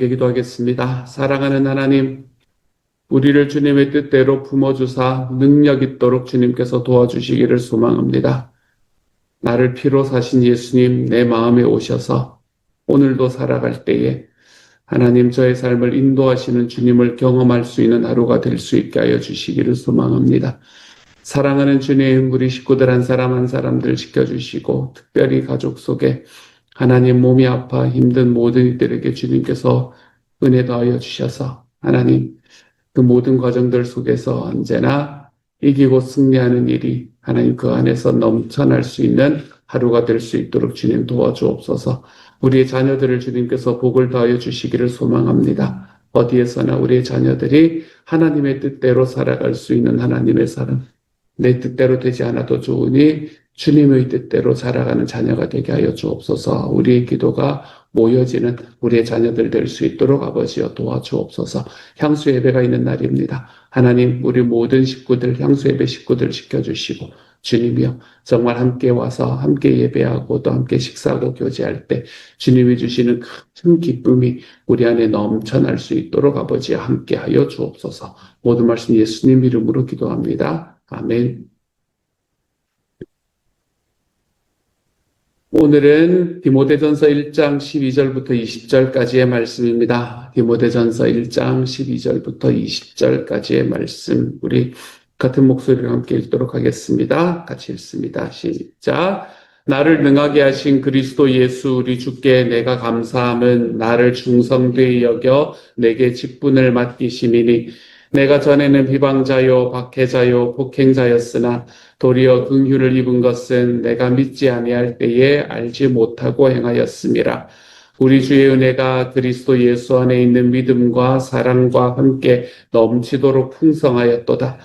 함께 기도하겠습니다. 사랑하는 하나님, 우리를 주님의 뜻대로 품어주사 능력 있도록 주님께서 도와주시기를 소망합니다. 나를 피로 사신 예수님 내 마음에 오셔서 오늘도 살아갈 때에 하나님 저의 삶을 인도하시는 주님을 경험할 수 있는 하루가 될 수 있게 하여 주시기를 소망합니다. 사랑하는 주님, 우리 식구들 한 사람 한 사람들 지켜주시고 특별히 가족 속에 하나님 몸이 아파 힘든 모든 이들에게 주님께서 은혜 더하여 주셔서 하나님 그 모든 과정들 속에서 언제나 이기고 승리하는 일이 하나님 그 안에서 넘쳐날 수 있는 하루가 될 수 있도록 주님 도와주옵소서. 우리의 자녀들을 주님께서 복을 더하여 주시기를 소망합니다. 어디에서나 우리의 자녀들이 하나님의 뜻대로 살아갈 수 있는 하나님의 사람, 내 뜻대로 되지 않아도 좋으니 주님의 뜻대로 살아가는 자녀가 되게 하여 주옵소서. 우리의 기도가 모여지는 우리의 자녀들 될 수 있도록 아버지여 도와주옵소서. 향수 예배가 있는 날입니다. 하나님 우리 모든 식구들 향수 예배 식구들 지켜주시고 주님이여 정말 함께 와서 함께 예배하고 또 함께 식사하고 교제할 때 주님이 주시는 큰 기쁨이 우리 안에 넘쳐날 수 있도록 아버지여 함께 하여 주옵소서. 모든 말씀 예수님 이름으로 기도합니다. 아멘. 오늘은 디모데전서 1장 12절부터 20절까지의 말씀입니다. 디모데전서 1장 12절부터 20절까지의 말씀, 우리 같은 목소리로 함께 읽도록 하겠습니다. 같이 읽습니다. 시작. 나를 능하게 하신 그리스도 예수 우리 주께 내가 감사함은 나를 중성되이 여겨 내게 직분을 맡기심이니 내가 전에는 비방자요 박해자요 폭행자였으나 도리어 긍휼을 입은 것은 내가 믿지 아니할 때에 알지 못하고 행하였음이라. 우리 주의 은혜가 그리스도 예수 안에 있는 믿음과 사랑과 함께 넘치도록 풍성하였도다.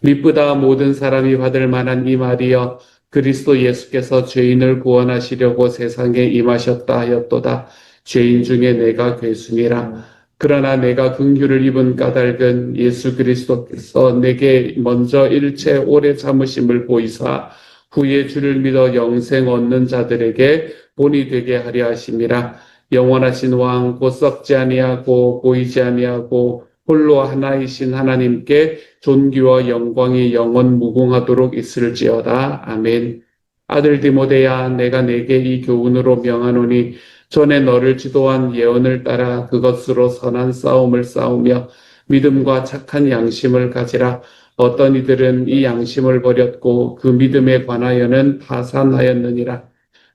미쁘다 모든 사람이 받을 만한 이 말이여 그리스도 예수께서 죄인을 구원하시려고 세상에 임하셨다 하였도다. 죄인 중에 내가 괴순이라. 그러나 내가 긍휼을 입은 까닭은 예수 그리스도께서 내게 먼저 일체 오래 참으심을 보이사 후에 주를 믿어 영생 얻는 자들에게 본이 되게 하려 하심이라. 영원하신 왕 곧 썩지 아니하고 보이지 아니하고 홀로 하나이신 하나님께 존귀와 영광이 영원 무궁하도록 있을지어다. 아멘. 아들 디모데야 내가 내게 이 교훈으로 명하노니 전에 너를 지도한 예언을 따라 그것으로 선한 싸움을 싸우며 믿음과 착한 양심을 가지라. 어떤 이들은 이 양심을 버렸고 그 믿음에 관하여는 파산하였느니라.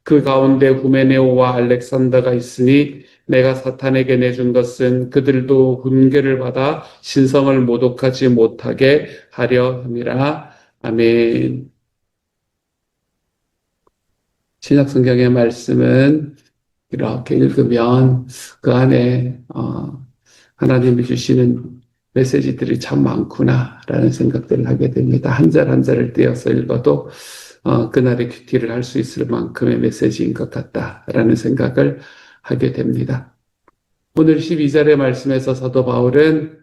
그 가운데 후메네오와 알렉산더가 있으니 내가 사탄에게 내준 것은 그들도 훈계를 받아 신성을 모독하지 못하게 하려 함이라. 아멘. 신약성경의 말씀은 이렇게 읽으면 그 안에 하나님이 주시는 메시지들이 참 많구나라는 생각들을 하게 됩니다. 한 절 한 절을 떼어서 읽어도 그날의 큐티를 할 수 있을 만큼의 메시지인 것 같다라는 생각을 하게 됩니다. 오늘 12절의 말씀에서 사도 바울은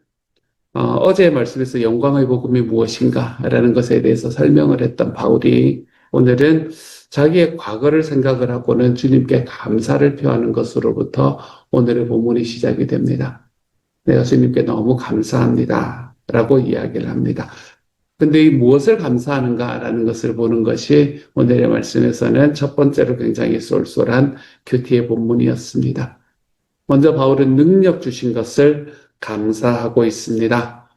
어제의 말씀에서 영광의 복음이 무엇인가라는 것에 대해서 설명을 했던 바울이 오늘은 자기의 과거를 생각을 하고는 주님께 감사를 표하는 것으로부터 오늘의 본문이 시작이 됩니다. 내가 주님께 너무 감사합니다 라고 이야기를 합니다. 근데 이 무엇을 감사하는가라는 것을 보는 것이 오늘의 말씀에서는 첫 번째로 굉장히 쏠쏠한 큐티의 본문이었습니다. 먼저 바울은 능력 주신 것을 감사하고 있습니다.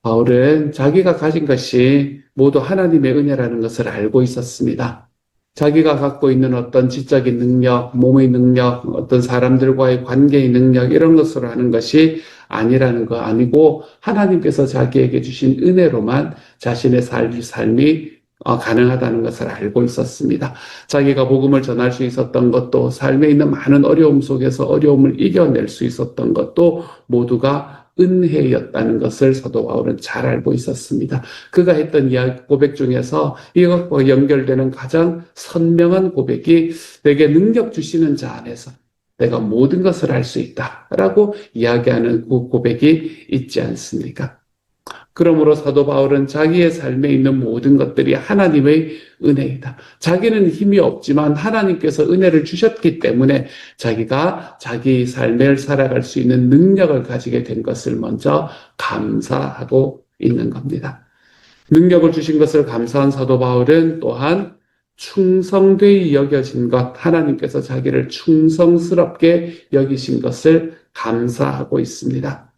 바울은 자기가 가진 것이 모두 하나님의 은혜라는 것을 알고 있었습니다. 자기가 갖고 있는 어떤 지적인 능력, 몸의 능력, 어떤 사람들과의 관계의 능력 이런 것으로 하는 것이 아니라는 거 아니고 하나님께서 자기에게 주신 은혜로만 자신의 삶이 가능하다는 것을 알고 있었습니다. 자기가 복음을 전할 수 있었던 것도 삶에 있는 많은 어려움 속에서 어려움을 이겨낼 수 있었던 것도 모두가 은혜였다는 것을 사도 바울은 잘 알고 있었습니다. 그가 했던 이야기 고백 중에서 이것과 연결되는 가장 선명한 고백이 내게 능력 주시는 자 안에서 내가 모든 것을 할 수 있다라고 이야기하는 그 고백이 있지 않습니까? 그러므로 사도 바울은 자기의 삶에 있는 모든 것들이 하나님의 은혜이다. 자기는 힘이 없지만 하나님께서 은혜를 주셨기 때문에 자기가 자기 삶을 살아갈 수 있는 능력을 가지게 된 것을 먼저 감사하고 있는 겁니다. 능력을 주신 것을 감사한 사도 바울은 또한 충성되이 여겨진 것, 하나님께서 자기를 충성스럽게 여기신 것을 감사하고 있습니다.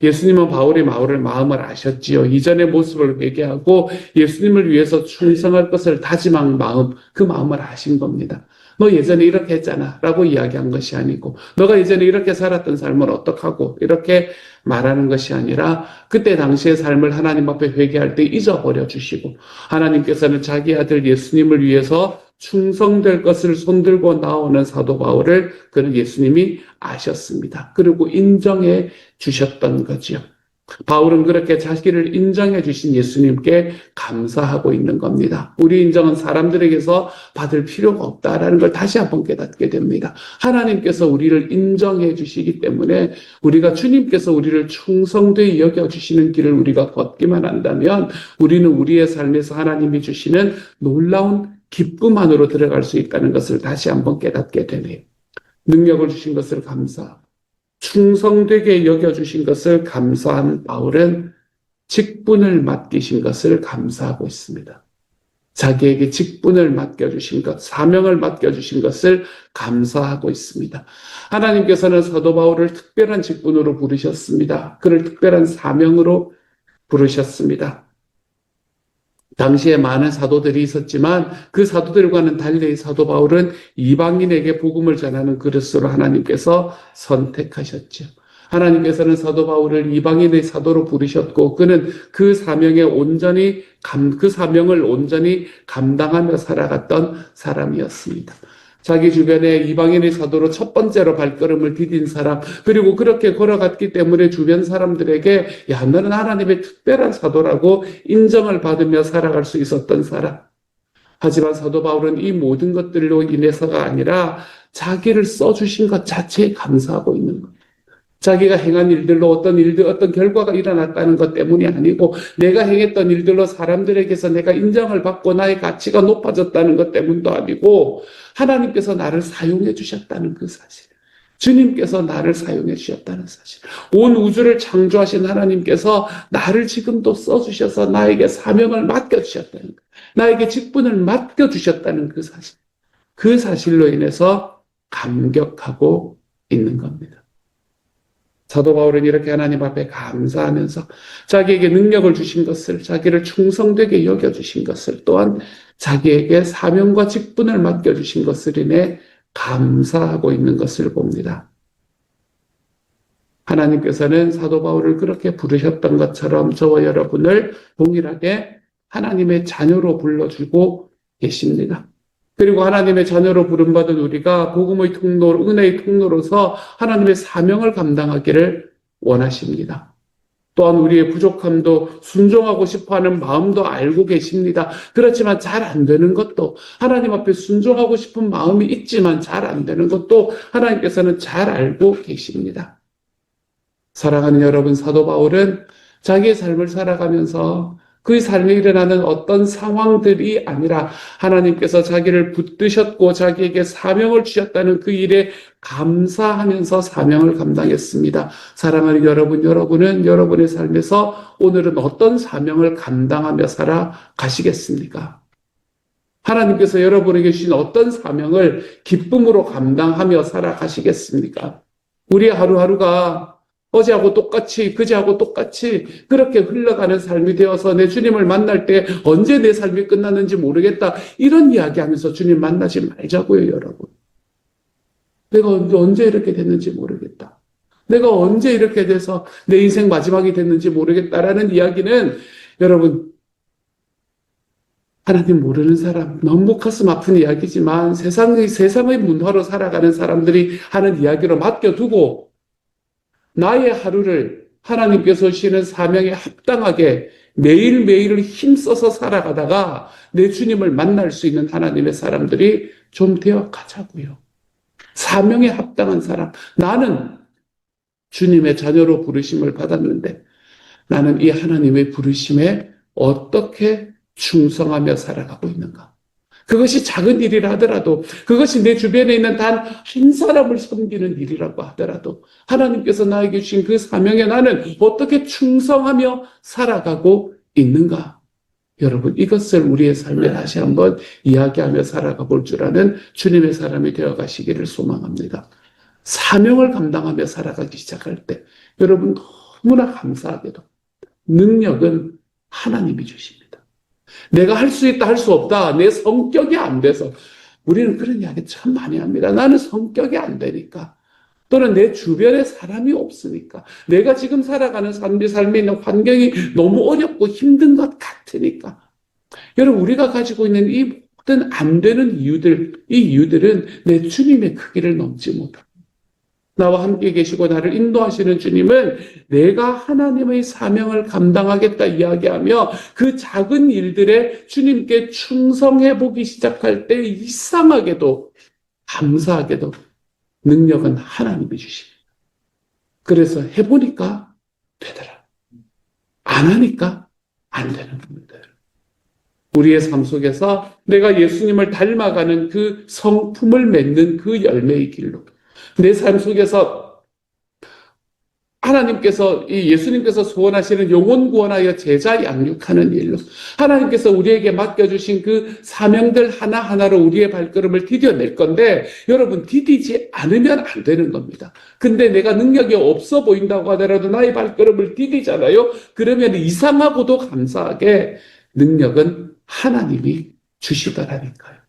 예수님은 바울의 마음을 아셨지요. 이전의 모습을 회개하고 예수님을 위해서 충성할 것을 다짐한 마음, 그 마음을 아신 겁니다. 너 예전에 이렇게 했잖아 라고 이야기한 것이 아니고, 너가 예전에 이렇게 살았던 삶을 어떡하고 이렇게 말하는 것이 아니라 그때 당시의 삶을 하나님 앞에 회개할 때 잊어버려 주시고, 하나님께서는 자기 아들 예수님을 위해서 충성될 것을 손들고 나오는 사도 바울을 그는 예수님이 아셨습니다. 그리고 인정해 주셨던 거지요. 바울은 그렇게 자기를 인정해 주신 예수님께 감사하고 있는 겁니다. 우리 인정은 사람들에게서 받을 필요가 없다라는 걸 다시 한번 깨닫게 됩니다. 하나님께서 우리를 인정해 주시기 때문에 우리가 주님께서 우리를 충성되이 여겨주시는 길을 우리가 걷기만 한다면 우리는 우리의 삶에서 하나님이 주시는 놀라운 기쁨 안으로 들어갈 수 있다는 것을 다시 한번 깨닫게 되네요. 능력을 주신 것을 감사하고 충성되게 여겨주신 것을 감사한 바울은 직분을 맡기신 것을 감사하고 있습니다. 자기에게 직분을 맡겨주신 것, 사명을 맡겨주신 것을 감사하고 있습니다. 하나님께서는 사도 바울을 특별한 직분으로 부르셨습니다. 그를 특별한 사명으로 부르셨습니다. 당시에 많은 사도들이 있었지만 그 사도들과는 달리 사도 바울은 이방인에게 복음을 전하는 그릇으로 하나님께서 선택하셨죠. 하나님께서는 사도 바울을 이방인의 사도로 부르셨고 그는 그 사명을 온전히 감당하며 살아갔던 사람이었습니다. 자기 주변에 이방인의 사도로 첫 번째로 발걸음을 디딘 사람, 그리고 그렇게 걸어갔기 때문에 주변 사람들에게 야, 너는 하나님의 특별한 사도라고 인정을 받으며 살아갈 수 있었던 사람. 하지만 사도 바울은 이 모든 것들로 인해서가 아니라 자기를 써주신 것 자체에 감사하고 있는 겁니다. 자기가 행한 일들로 어떤 결과가 일어났다는 것 때문이 아니고 내가 행했던 일들로 사람들에게서 내가 인정을 받고 나의 가치가 높아졌다는 것 때문도 아니고 하나님께서 나를 사용해 주셨다는 그 사실. 주님께서 나를 사용해 주셨다는 사실. 온 우주를 창조하신 하나님께서 나를 지금도 써주셔서 나에게 사명을 맡겨주셨다는 것. 나에게 직분을 맡겨주셨다는 그 사실. 그 사실로 인해서 감격하고 있는 겁니다. 사도 바울은 이렇게 하나님 앞에 감사하면서 자기에게 능력을 주신 것을, 자기를 충성되게 여겨주신 것을, 또한 자기에게 사명과 직분을 맡겨주신 것을 인해 감사하고 있는 것을 봅니다. 하나님께서는 사도 바울을 그렇게 부르셨던 것처럼 저와 여러분을 동일하게 하나님의 자녀로 불러주고 계십니다. 그리고 하나님의 자녀로 부름받은 우리가 복음의 통로, 은혜의 통로로서 하나님의 사명을 감당하기를 원하십니다. 또한 우리의 부족함도 순종하고 싶어하는 마음도 알고 계십니다. 그렇지만 잘 안 되는 것도, 하나님 앞에 순종하고 싶은 마음이 있지만 잘 안 되는 것도 하나님께서는 잘 알고 계십니다. 사랑하는 여러분, 사도 바울은 자기의 삶을 살아가면서 그 삶에 일어나는 어떤 상황들이 아니라 하나님께서 자기를 붙드셨고 자기에게 사명을 주셨다는 그 일에 감사하면서 사명을 감당했습니다. 사랑하는 여러분, 여러분은 여러분의 삶에서 오늘은 어떤 사명을 감당하며 살아가시겠습니까? 하나님께서 여러분에게 주신 어떤 사명을 기쁨으로 감당하며 살아가시겠습니까? 우리 하루하루가 어제하고 똑같이, 그제하고 똑같이 그렇게 흘러가는 삶이 되어서 내 주님을 만날 때 언제 내 삶이 끝났는지 모르겠다. 이런 이야기하면서 주님 만나지 말자고요, 여러분. 내가 언제 이렇게 됐는지 모르겠다. 내가 언제 이렇게 돼서 내 인생 마지막이 됐는지 모르겠다라는 이야기는 여러분, 하나님 모르는 사람, 너무 가슴 아픈 이야기지만 세상의 문화로 살아가는 사람들이 하는 이야기로 맡겨두고 나의 하루를 하나님께서 주시는 사명에 합당하게 매일매일을 힘써서 살아가다가 내 주님을 만날 수 있는 하나님의 사람들이 좀 되어 가자고요. 사명에 합당한 사람. 나는 주님의 자녀로 부르심을 받았는데 나는 이 하나님의 부르심에 어떻게 충성하며 살아가고 있는가? 그것이 작은 일이라 하더라도, 그것이 내 주변에 있는 단 한 사람을 섬기는 일이라고 하더라도, 하나님께서 나에게 주신 그 사명에 나는 어떻게 충성하며 살아가고 있는가? 여러분, 이것을 우리의 삶에 다시 한번 이야기하며 살아가 볼 줄 아는 주님의 사람이 되어 가시기를 소망합니다. 사명을 감당하며 살아가기 시작할 때, 여러분, 너무나 감사하게도 능력은 하나님이 주십니다. 내가 할 수 있다, 할 수 없다, 내 성격이 안 돼서. 우리는 그런 이야기 참 많이 합니다. 나는 성격이 안 되니까. 또는 내 주변에 사람이 없으니까. 내가 지금 살아가는 삶에 있는 환경이 너무 어렵고 힘든 것 같으니까. 여러분, 우리가 가지고 있는 이 모든 안 되는 이유들, 이 이유들은 내 주님의 크기를 넘지 못합니다. 나와 함께 계시고 나를 인도하시는 주님은 내가 하나님의 사명을 감당하겠다 이야기하며 그 작은 일들에 주님께 충성해 보기 시작할 때 이상하게도 감사하게도 능력은 하나님이 주십니다. 그래서 해보니까 되더라. 안 하니까 안 되는 겁니다. 우리의 삶 속에서 내가 예수님을 닮아가는 그 성품을 맺는 그 열매의 길로 내 삶 속에서 하나님께서 예수님께서 소원하시는 영혼 구원하여 제자 양육하는 일로 하나님께서 우리에게 맡겨주신 그 사명들 하나하나로 우리의 발걸음을 디뎌낼 건데 여러분 디디지 않으면 안 되는 겁니다. 근데 내가 능력이 없어 보인다고 하더라도 나의 발걸음을 디디잖아요. 그러면 이상하고도 감사하게 능력은 하나님이 주시더라니까요.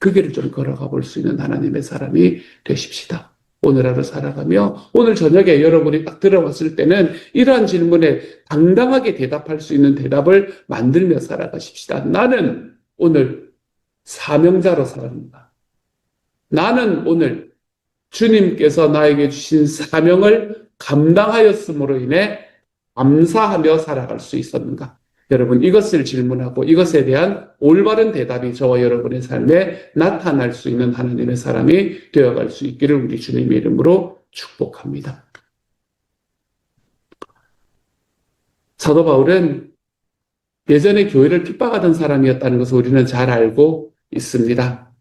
그 길을 좀 걸어가 볼 수 있는 하나님의 사람이 되십시다. 오늘 하루 살아가며 오늘 저녁에 여러분이 딱 들어왔을 때는 이러한 질문에 당당하게 대답할 수 있는 대답을 만들며 살아가십시다. 나는 오늘 사명자로 살아갑니다. 나는 오늘 주님께서 나에게 주신 사명을 감당하였음으로 인해 감사하며 살아갈 수 있었는가? 여러분 이것을 질문하고 이것에 대한 올바른 대답이 저와 여러분의 삶에 나타날 수 있는 하나님의 사람이 되어갈 수 있기를 우리 주님의 이름으로 축복합니다. 사도 바울은 예전에 교회를 핍박하던 사람이었다는 것을 우리는 잘 알고 있습니다.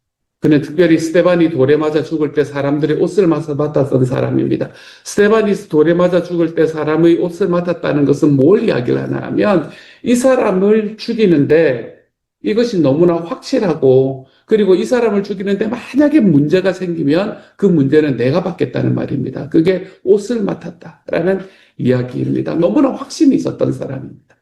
그는 특별히 스데반이 돌에 맞아 죽을 때 사람들의 옷을 맡았던 사람입니다. 스데반이 돌에 맞아 죽을 때 사람의 옷을 맡았다는 것은 뭘 이야기를 하나 하면 이 사람을 죽이는데 이것이 너무나 확실하고 그리고 이 사람을 죽이는데 만약에 문제가 생기면 그 문제는 내가 받겠다는 말입니다. 그게 옷을 맡았다라는 이야기입니다. 너무나 확신이 있었던 사람입니다.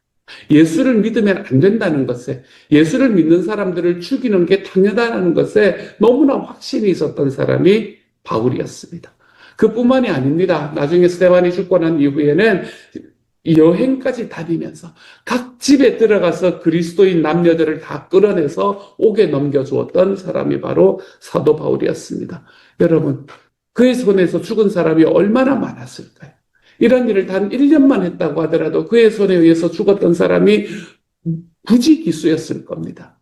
예수를 믿으면 안 된다는 것에 예수를 믿는 사람들을 죽이는 게 당연하다는 것에 너무나 확신이 있었던 사람이 바울이었습니다. 그뿐만이 아닙니다. 나중에 스데반이 죽고 난 이후에는 여행까지 다니면서 각 집에 들어가서 그리스도인 남녀들을 다 끌어내서 옥에 넘겨주었던 사람이 바로 사도 바울이었습니다. 여러분, 그의 손에서 죽은 사람이 얼마나 많았을까요? 이런 일을 단 1년만 했다고 하더라도 그의 손에 의해서 죽었던 사람이 부지기수였을 겁니다.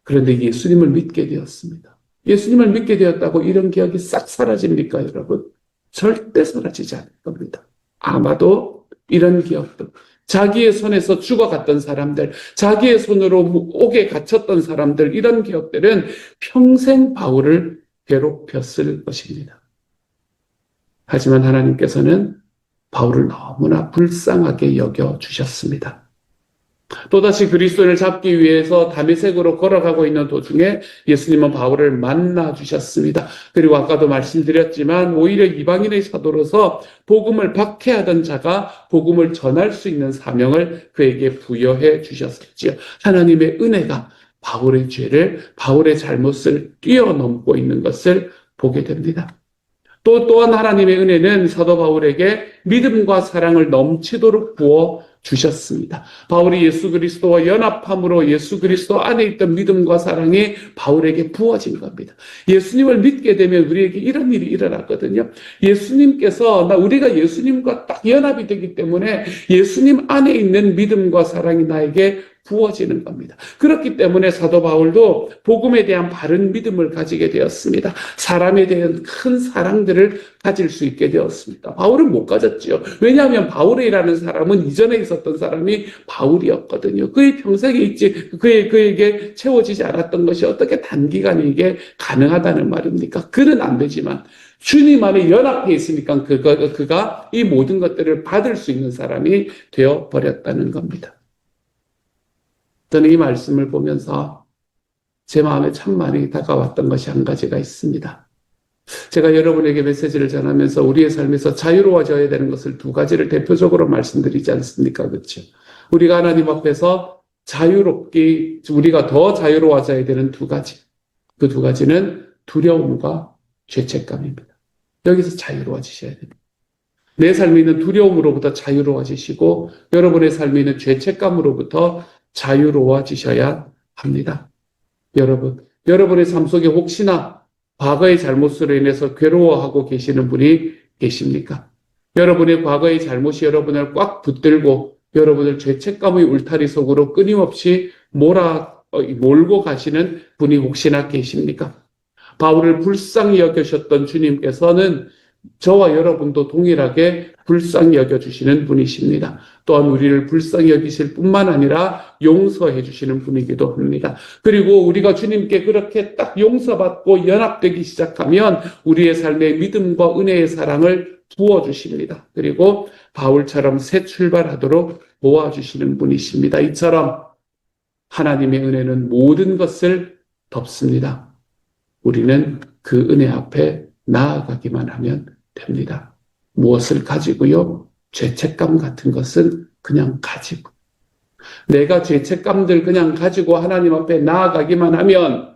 그런데 예수님을 믿게 되었습니다. 예수님을 믿게 되었다고 이런 기억이 싹 사라집니까, 여러분? 절대 사라지지 않을 겁니다. 아마도 이런 기억도 자기의 손에서 죽어갔던 사람들, 자기의 손으로 옥에 갇혔던 사람들, 이런 기억들은 평생 바울을 괴롭혔을 것입니다. 하지만 하나님께서는 바울을 너무나 불쌍하게 여겨주셨습니다. 또다시 그리스도를 잡기 위해서 다메섹으로 걸어가고 있는 도중에 예수님은 바울을 만나주셨습니다. 그리고 아까도 말씀드렸지만 오히려 이방인의 사도로서 복음을 박해하던 자가 복음을 전할 수 있는 사명을 그에게 부여해 주셨지요. 하나님의 은혜가 바울의 죄를, 바울의 잘못을 뛰어넘고 있는 것을 보게 됩니다. 또한 하나님의 은혜는 사도 바울에게 믿음과 사랑을 넘치도록 부어 주셨습니다. 바울이 예수 그리스도와 연합함으로 예수 그리스도 안에 있던 믿음과 사랑이 바울에게 부어진 겁니다. 예수님을 믿게 되면 우리에게 이런 일이 일어났거든요. 우리가 예수님과 딱 연합이 되기 때문에 예수님 안에 있는 믿음과 사랑이 나에게 부어지는 겁니다. 그렇기 때문에 사도 바울도 복음에 대한 바른 믿음을 가지게 되었습니다. 사람에 대한 큰 사랑들을 가질 수 있게 되었습니다. 바울은 못 가졌지요. 왜냐하면 바울이라는 사람은 이전에 있었던 사람이 바울이었거든요. 그의 평생에 있지 그에게 채워지지 않았던 것이 어떻게 단기간에 이게 가능하다는 말입니까? 그는 안 되지만 주님 안에 연합해 있으니까 그가 이 모든 것들을 받을 수 있는 사람이 되어버렸다는 겁니다. 저는 이 말씀을 보면서 제 마음에 참 많이 다가왔던 것이 한 가지가 있습니다. 제가 여러분에게 메시지를 전하면서 우리의 삶에서 자유로워져야 되는 것을 두 가지를 대표적으로 말씀드리지 않습니까? 그렇죠? 우리가 하나님 앞에서 자유롭게, 우리가 더 자유로워져야 되는 두 가지. 그 두 가지는 두려움과 죄책감입니다. 여기서 자유로워지셔야 됩니다. 내 삶에 있는 두려움으로부터 자유로워지시고 여러분의 삶에 있는 죄책감으로부터 자유로워지셔야 합니다. 여러분의 삶 속에 혹시나 과거의 잘못으로 인해서 괴로워하고 계시는 분이 계십니까? 여러분의 과거의 잘못이 여러분을 꽉 붙들고 여러분을 죄책감의 울타리 속으로 끊임없이 몰고 가시는 분이 혹시나 계십니까? 바울을 불쌍히 여겨주셨던 주님께서는 저와 여러분도 동일하게 불쌍히 여겨주시는 분이십니다. 또한 우리를 불쌍히 여기실 뿐만 아니라 용서해 주시는 분이기도 합니다. 그리고 우리가 주님께 그렇게 딱 용서받고 연합되기 시작하면 우리의 삶에 믿음과 은혜의 사랑을 부어주십니다. 그리고 바울처럼 새 출발하도록 도와주시는 분이십니다. 이처럼 하나님의 은혜는 모든 것을 덮습니다. 우리는 그 은혜 앞에 나아가기만 하면 됩니다. 무엇을 가지고요? 죄책감 같은 것은 그냥 가지고. 내가 죄책감들 그냥 가지고 하나님 앞에 나아가기만 하면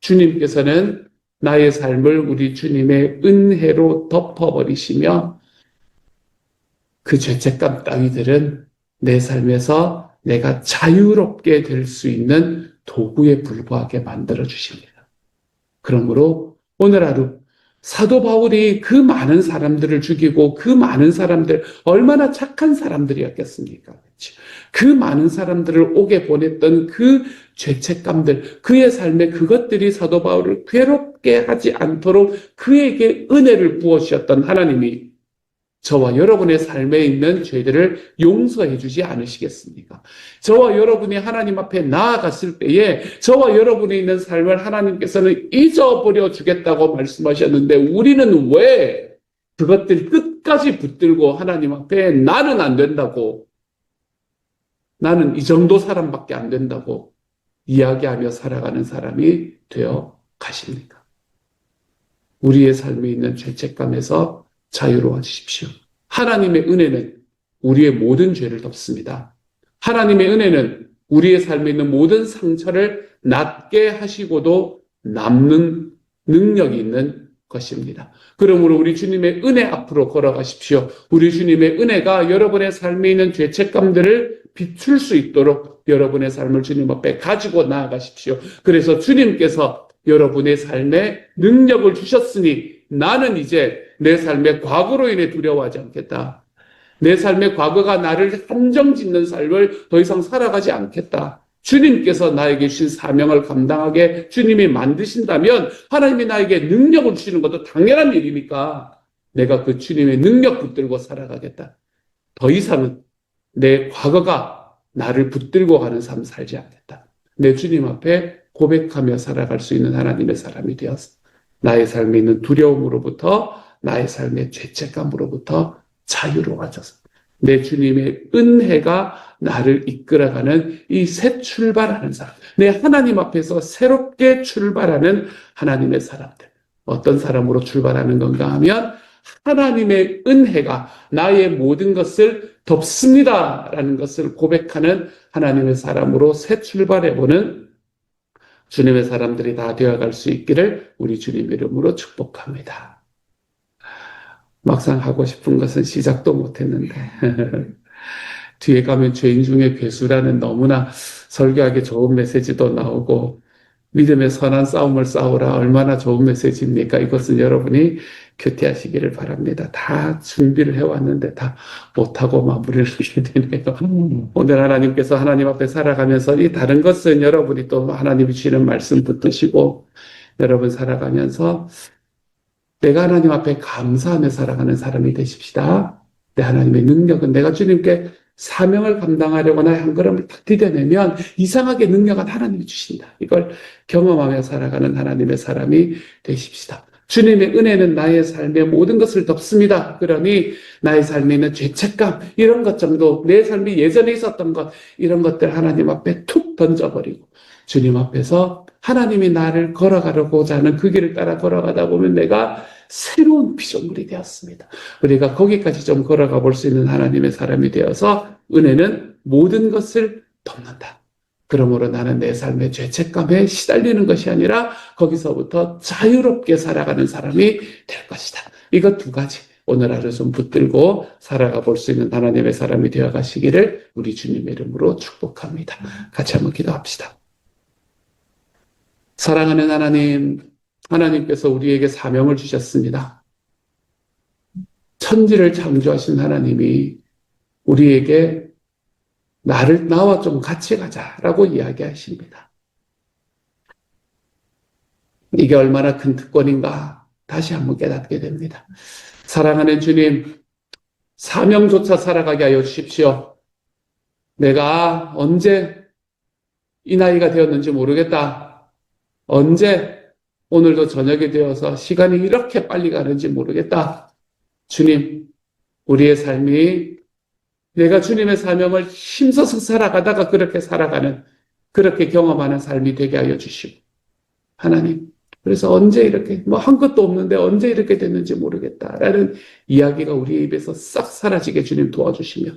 주님께서는 나의 삶을 우리 주님의 은혜로 덮어버리시며 그 죄책감 따위들은 내 삶에서 내가 자유롭게 될 수 있는 도구에 불과하게 만들어 주십니다. 그러므로 오늘 하루 사도 바울이 그 많은 사람들을 죽이고 그 많은 사람들 얼마나 착한 사람들이었겠습니까? 그 많은 사람들을 옥에 보냈던 그 죄책감들, 그의 삶에 그것들이 사도 바울을 괴롭게 하지 않도록 그에게 은혜를 부어주셨던 하나님이 저와 여러분의 삶에 있는 죄들을 용서해 주지 않으시겠습니까? 저와 여러분이 하나님 앞에 나아갔을 때에 저와 여러분이 있는 삶을 하나님께서는 잊어버려 주겠다고 말씀하셨는데 우리는 왜 그것들 끝까지 붙들고 하나님 앞에 나는 안 된다고, 나는 이 정도 사람밖에 안 된다고 이야기하며 살아가는 사람이 되어 가십니까? 우리의 삶에 있는 죄책감에서 자유로워지십시오. 하나님의 은혜는 우리의 모든 죄를 덮습니다. 하나님의 은혜는 우리의 삶에 있는 모든 상처를 낫게 하시고도 남는 능력이 있는 것입니다. 그러므로 우리 주님의 은혜 앞으로 걸어가십시오. 우리 주님의 은혜가 여러분의 삶에 있는 죄책감들을 비출 수 있도록 여러분의 삶을 주님 앞에 가지고 나아가십시오. 그래서 주님께서 여러분의 삶에 능력을 주셨으니 나는 이제 내 삶의 과거로 인해 두려워하지 않겠다. 내 삶의 과거가 나를 한정짓는 삶을 더 이상 살아가지 않겠다. 주님께서 나에게 주신 사명을 감당하게 주님이 만드신다면 하나님이 나에게 능력을 주시는 것도 당연한 일이니까 내가 그 주님의 능력 붙들고 살아가겠다. 더 이상은 내 과거가 나를 붙들고 가는 삶 살지 않겠다. 내 주님 앞에 고백하며 살아갈 수 있는 하나님의 사람이 되어서 나의 삶에 있는 두려움으로부터 나의 삶의 죄책감으로부터 자유로워져서 내 주님의 은혜가 나를 이끌어가는 이 새 출발하는 사람, 내 하나님 앞에서 새롭게 출발하는 하나님의 사람들. 어떤 사람으로 출발하는 건가 하면 하나님의 은혜가 나의 모든 것을 덮습니다라는 것을 고백하는 하나님의 사람으로 새 출발해보는 주님의 사람들이 다 되어갈 수 있기를 우리 주님의 이름으로 축복합니다. 막상 하고 싶은 것은 시작도 못했는데 뒤에 가면 죄인 중에 괴수라는 너무나 설교하기 좋은 메시지도 나오고 믿음의 선한 싸움을 싸우라. 얼마나 좋은 메시지입니까? 이것은 여러분이 교태하시기를 바랍니다. 다 준비를 해왔는데 다 못하고 마무리를 하게 되네요. 오늘 하나님께서 하나님 앞에 살아가면서 이 다른 것은 여러분이 또 하나님이 주시는 말씀 붙드시고 여러분 살아가면서 내가 하나님 앞에 감사하며 살아가는 사람이 되십시다. 내 하나님의 능력은 내가 주님께 사명을 감당하려고 나의 한 걸음을 탁 디뎌내면 이상하게 능력은 하나님이 주신다. 이걸 경험하며 살아가는 하나님의 사람이 되십시다. 주님의 은혜는 나의 삶의 모든 것을 덮습니다. 그러니 나의 삶에 있는 죄책감 이런 것 정도 내 삶이 예전에 있었던 것 이런 것들 하나님 앞에 툭 던져버리고 주님 앞에서 하나님이 나를 걸어가려고자 하는 그 길을 따라 걸어가다 보면 내가 새로운 피조물이 되었습니다. 우리가 거기까지 좀 걸어가 볼 수 있는 하나님의 사람이 되어서 은혜는 모든 것을 덮는다. 그러므로 나는 내 삶의 죄책감에 시달리는 것이 아니라 거기서부터 자유롭게 살아가는 사람이 될 것이다. 이것 두 가지 오늘 하루 좀 붙들고 살아가 볼 수 있는 하나님의 사람이 되어 가시기를 우리 주님의 이름으로 축복합니다. 같이 한번 기도합시다. 사랑하는 하나님, 하나님께서 우리에게 사명을 주셨습니다. 천지를 창조하신 하나님이 우리에게 나와 좀 같이 가자라고 이야기하십니다. 이게 얼마나 큰 특권인가 다시 한번 깨닫게 됩니다. 사랑하는 주님, 사명조차 살아가게 하여 주십시오. 내가 언제 이 나이가 되었는지 모르겠다. 언제 오늘도 저녁이 되어서 시간이 이렇게 빨리 가는지 모르겠다. 주님, 우리의 삶이 내가 주님의 사명을 힘써서 살아가다가 그렇게 살아가는, 그렇게 경험하는 삶이 되게 하여 주시고. 하나님, 그래서 언제 이렇게, 한 것도 없는데 언제 이렇게 됐는지 모르겠다라는 이야기가 우리 입에서 싹 사라지게 주님 도와주시며,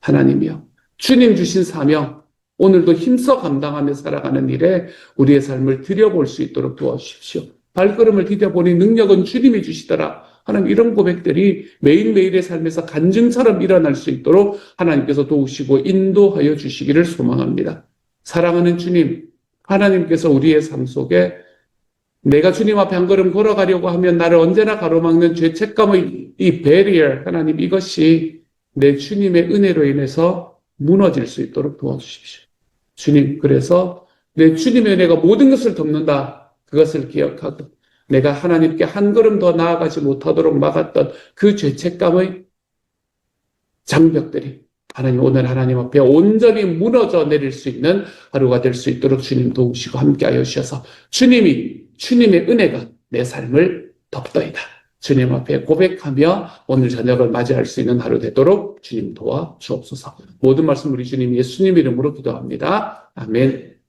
하나님이여, 주님 주신 사명, 오늘도 힘써 감당하며 살아가는 일에 우리의 삶을 들여볼 수 있도록 도와주십시오. 발걸음을 디뎌보니 능력은 주님이 주시더라. 하나님 이런 고백들이 매일매일의 삶에서 간증처럼 일어날 수 있도록 하나님께서 도우시고 인도하여 주시기를 소망합니다. 사랑하는 주님, 하나님께서 우리의 삶 속에 내가 주님 앞에 한 걸음 걸어가려고 하면 나를 언제나 가로막는 죄책감의 이 베리어, 하나님 이것이 내 주님의 은혜로 인해서 무너질 수 있도록 도와주십시오. 주님, 그래서 내 주님의 은혜가 모든 것을 덮는다. 그것을 기억하고 내가 하나님께 한 걸음 더 나아가지 못하도록 막았던 그 죄책감의 장벽들이 하나님 오늘 하나님 앞에 온전히 무너져 내릴 수 있는 하루가 될 수 있도록 주님 도우시고 함께하여 주셔서 주님의 은혜가 내 삶을 덮더이다. 주님 앞에 고백하며 오늘 저녁을 맞이할 수 있는 하루 되도록 주님 도와 주옵소서. 모든 말씀 우리 주님 예수님 이름으로 기도합니다. 아멘.